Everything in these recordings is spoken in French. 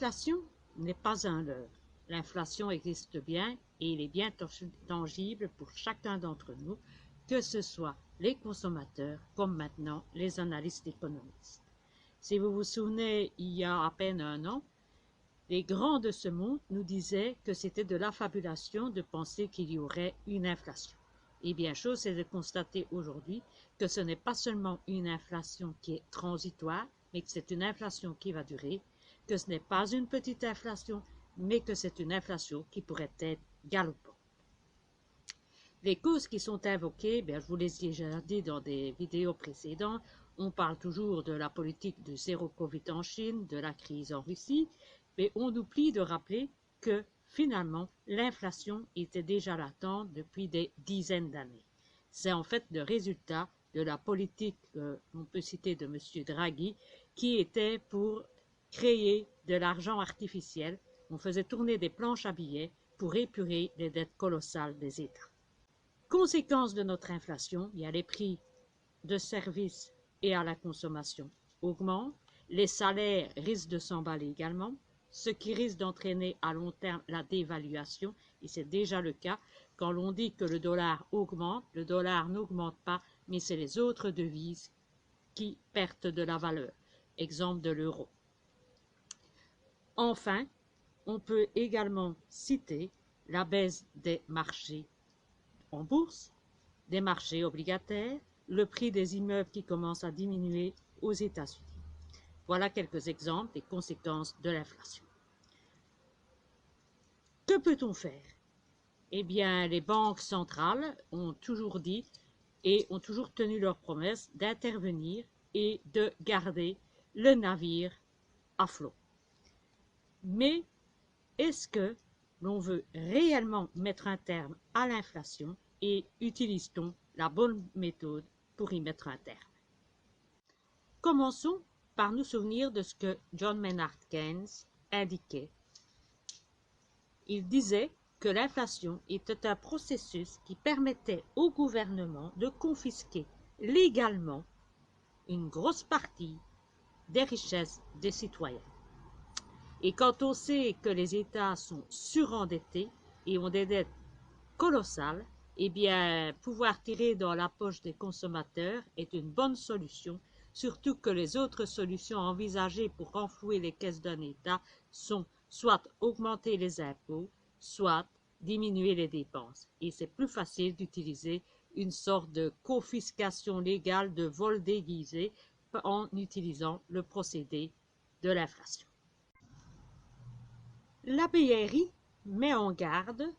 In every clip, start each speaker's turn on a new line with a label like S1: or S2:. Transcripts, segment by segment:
S1: L'inflation n'est pas un leurre. L'inflation existe bien et il est bien tangible pour chacun d'entre nous, que ce soit les consommateurs comme maintenant les analystes économistes. Si vous vous souvenez, il y a à peine un an, les grands de ce monde nous disaient que c'était de l'affabulation de penser qu'il y aurait une inflation. Et bien, chose est de constater aujourd'hui que ce n'est pas seulement une inflation qui est transitoire, mais que c'est une inflation qui va durer, que ce n'est pas une petite inflation, mais que c'est une inflation qui pourrait être galopante. Les causes qui sont invoquées, je vous les ai déjà dit dans des vidéos précédentes, on parle toujours de la politique de zéro Covid en Chine, de la crise en Russie, mais on oublie de rappeler que finalement l'inflation était déjà latente depuis des dizaines d'années. C'est en fait le résultat de la politique, on peut citer de M. Draghi, qui était pour créer de l'argent artificiel. On faisait tourner des planches à billets pour épurer les dettes colossales des États. Conséquence de notre inflation, il y a les prix de services et à la consommation augmentent, les salaires risquent de s'emballer également, ce qui risque d'entraîner à long terme la dévaluation, et c'est déjà le cas. Quand l'on dit que le dollar augmente, le dollar n'augmente pas, mais c'est les autres devises qui perdent de la valeur. Exemple de l'euro. Enfin, on peut également citer la baisse des marchés en bourse, des marchés obligataires, le prix des immeubles qui commence à diminuer aux États-Unis. Voilà quelques exemples des conséquences de l'inflation. Que peut-on faire? Eh bien, les banques centrales ont toujours dit et ont toujours tenu leur promesse d'intervenir et de garder le navire à flot. Mais est-ce que l'on veut réellement mettre un terme à l'inflation et utilise-t-on la bonne méthode pour y mettre un terme? Commençons par nous souvenir de ce que John Maynard Keynes indiquait. Il disait que l'inflation était un processus qui permettait au gouvernement de confisquer légalement une grosse partie des richesses des citoyens. Et quand on sait que les États sont surendettés et ont des dettes colossales, eh bien, pouvoir tirer dans la poche des consommateurs est une bonne solution, surtout que les autres solutions envisagées pour renflouer les caisses d'un État sont soit augmenter les impôts, soit diminuer les dépenses. Et c'est plus facile d'utiliser une sorte de confiscation légale de vol déguisé en utilisant le procédé de l'inflation. La BRI met en garde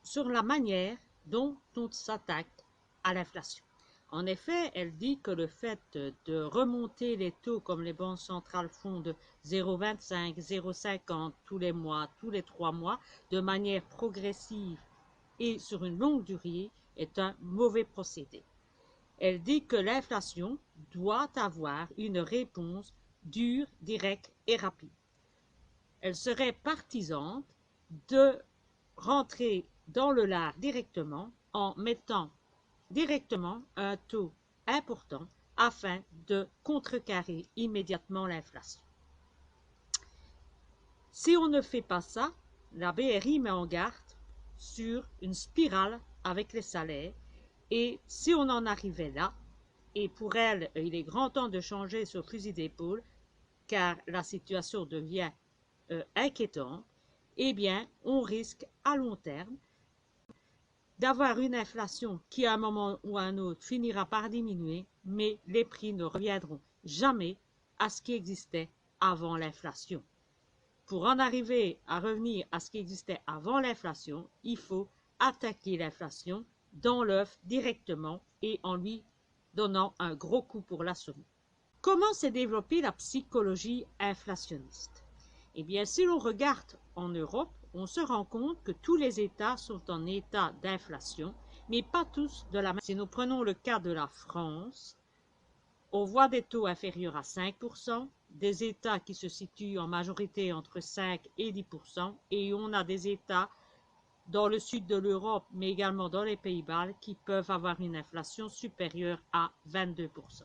S1: sur la manière dont on s'attaque à l'inflation. En effet, elle dit que le fait de remonter les taux comme les banques centrales font de 0,25, 0,50 tous les mois, tous les 3 mois, de manière progressive et sur une longue durée, est un mauvais procédé. Elle dit que l'inflation doit avoir une réponse dure, directe et rapide. Elle serait partisane de rentrer dans le lard directement en mettant directement un taux important afin de contrecarrer immédiatement l'inflation. Si on ne fait pas ça, la BRI met en garde sur une spirale avec les salaires, et si on en arrivait là, et pour elle, il est grand temps de changer son fusil d'épaule, car la situation devient inquiétante, eh bien, on risque à long terme d'avoir une inflation qui, à un moment ou à un autre, finira par diminuer, mais les prix ne reviendront jamais à ce qui existait avant l'inflation. Pour en arriver à revenir à ce qui existait avant l'inflation, il faut attaquer l'inflation dans l'œuf directement et en lui donnant un gros coup pour l'assommer. Comment s'est développée la psychologie inflationniste? Eh bien, si l'on regarde en Europe, on se rend compte que tous les États sont en état d'inflation, mais pas tous de la même. Si nous prenons le cas de la France, on voit des taux inférieurs à 5%, des États qui se situent en majorité entre 5 et 10%, et on a des États dans le sud de l'Europe, mais également dans les Pays-Bas, qui peuvent avoir une inflation supérieure à 22%.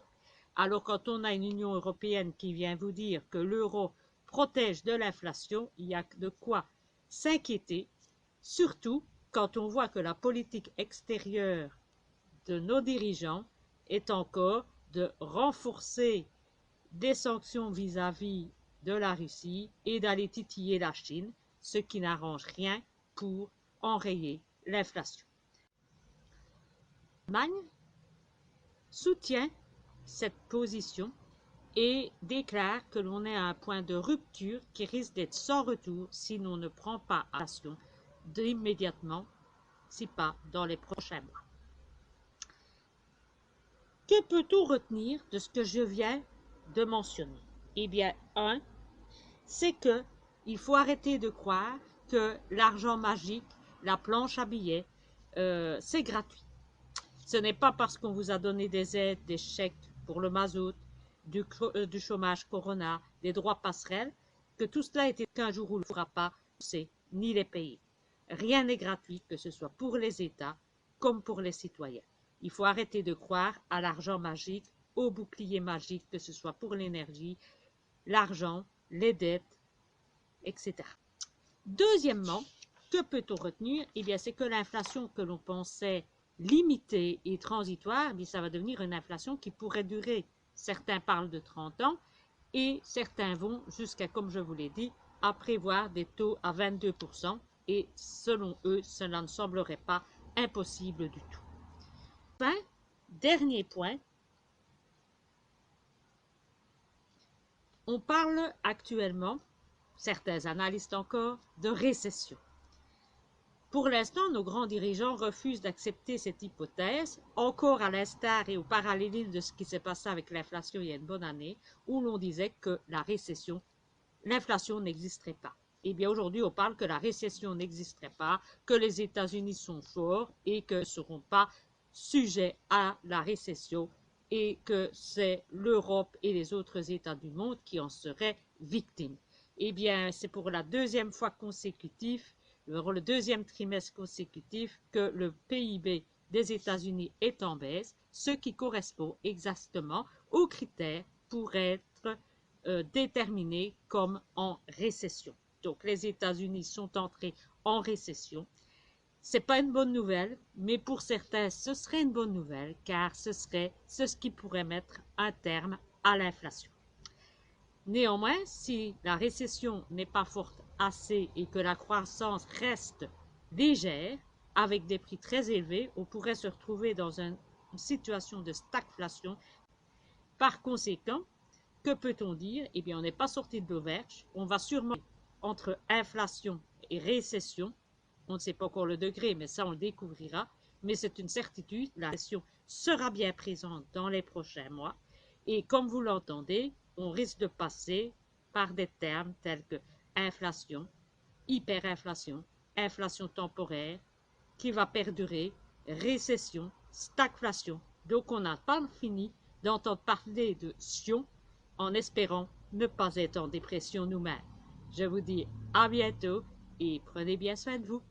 S1: Alors quand on a une Union européenne qui vient vous dire que l'euro protège de l'inflation, il y a de quoi s'inquiéter, surtout quand on voit que la politique extérieure de nos dirigeants est encore de renforcer des sanctions vis-à-vis de la Russie et d'aller titiller la Chine, ce qui n'arrange rien pour enrayer l'inflation. L'Allemagne soutient cette position et déclare que l'on est à un point de rupture qui risque d'être sans retour si l'on ne prend pas action immédiatement, si pas dans les prochains mois. Que peut-on retenir de ce que je viens de mentionner? Eh bien, c'est que il faut arrêter de croire que l'argent magique, la planche à billets, c'est gratuit. Ce n'est pas parce qu'on vous a donné des aides, des chèques pour le mazout, du chômage corona, des droits passerelles, que tout cela était qu'un jour où on ne pourra pas ni les payer. Rien n'est gratuit, que ce soit pour les États comme pour les citoyens. Il faut arrêter de croire à l'argent magique, au bouclier magique, que ce soit pour l'énergie, l'argent, les dettes, etc. Deuxièmement, que peut-on retenir? Eh bien, c'est que l'inflation que l'on pensait limitée et transitoire, eh ça va devenir une inflation qui pourrait durer. Certains parlent de 30 ans et certains vont jusqu'à, comme je vous l'ai dit, à prévoir des taux à 22%, et selon eux, cela ne semblerait pas impossible du tout. Enfin, dernier point, on parle actuellement, certains analystes encore, de récession. Pour l'instant, nos grands dirigeants refusent d'accepter cette hypothèse, encore à l'instar et au parallélisme de ce qui s'est passé avec l'inflation il y a une bonne année, où l'on disait que la récession, l'inflation n'existerait pas. Eh bien, aujourd'hui, on parle que la récession n'existerait pas, que les États-Unis sont forts et que ne seront pas sujets à la récession et que c'est l'Europe et les autres États du monde qui en seraient victimes. Eh bien, c'est pour la deuxième fois consécutive, le deuxième trimestre consécutif, que le PIB des États-Unis est en baisse, ce qui correspond exactement aux critères pour être déterminés comme en récession. Donc, les États-Unis sont entrés en récession. Ce n'est pas une bonne nouvelle, mais pour certains, ce serait une bonne nouvelle, car ce serait ce qui pourrait mettre un terme à l'inflation. Néanmoins, si la récession n'est pas forte assez et que la croissance reste légère, avec des prix très élevés, on pourrait se retrouver dans une situation de stagflation. Par conséquent, que peut-on dire? Eh bien, on n'est pas sorti de l'auberge. On va sûrement entre inflation et récession. On ne sait pas encore le degré, mais ça, on le découvrira. Mais c'est une certitude, la récession sera bien présente dans les prochains mois. Et comme vous l'entendez, on risque de passer par des termes tels que inflation, hyperinflation, inflation temporaire, qui va perdurer, récession, stagflation. Donc, on n'a pas fini d'entendre parler de sion en espérant ne pas être en dépression nous-mêmes. Je vous dis à bientôt et prenez bien soin de vous.